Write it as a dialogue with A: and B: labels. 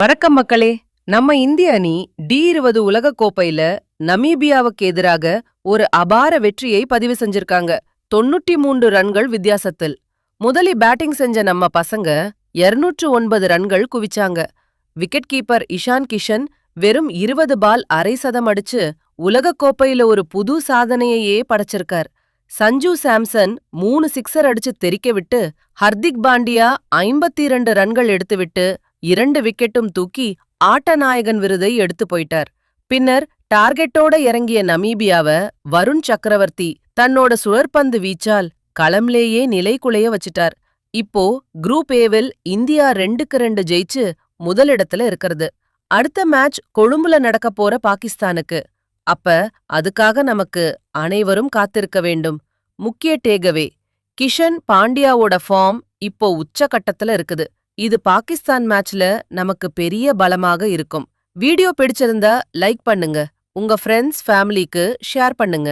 A: வணக்கம் மக்களே. நம்ம இந்திய அணி டி20 உலக கோப்பையில நமீபியாவுக்கு எதிராக ஒரு அபார வெற்றியை பதிவு செஞ்சிருக்காங்க. 93 ரன்கள் வித்தியாசத்தில். முதலில் பேட்டிங் செஞ்ச நம்ம பசங்க 209 ரன்கள் குவிச்சாங்க. விக்கெட் கீப்பர் இஷான் கிஷன் வெறும் 20 பால் அரை சதம் அடிச்சு உலக கோப்பையில ஒரு புது சாதனையையே படைச்சிருக்கார். சஞ்சு சாம்சன் 3 சிக்ஸர் அடிச்சு தெறிக்க விட்டு, ஹர்திக் பாண்டியா 52 ரன்கள் எடுத்துவிட்டு 2 விக்கெட்டும் தூக்கி ஆட்டநாயகன் விருதை எடுத்து போயிட்டார். பின்னர் டார்கெட்டோட இறங்கிய நமீபியாவ வருண் சக்கரவர்த்தி தன்னோட சுழற்பந்து வீச்சால் களம்லேயே நிலைகுலைய வச்சிட்டார். இப்போ குரூப் ஏவில் இந்தியா 2-2 ஜெயிச்சு முதலிடத்துல இருக்கிறது. அடுத்த மேட்ச் கொழும்புல நடக்க போற பாகிஸ்தானுக்கு. அப்ப அதுக்காக நமக்கு அனைவரும் காத்திருக்க வேண்டும். முக்கிய டேகவே, கிஷன் பாண்டியாவோட ஃபார்ம் இப்போ உச்சகட்டத்துல இருக்குது. இது பாகிஸ்தான் மேட்ச்ல நமக்கு பெரிய பலமாக இருக்கும். வீடியோ பிடிச்சிருந்தா லைக் பண்ணுங்க. உங்க ஃப்ரெண்ட்ஸ் ஃபேமிலிக்கு ஷேர் பண்ணுங்க.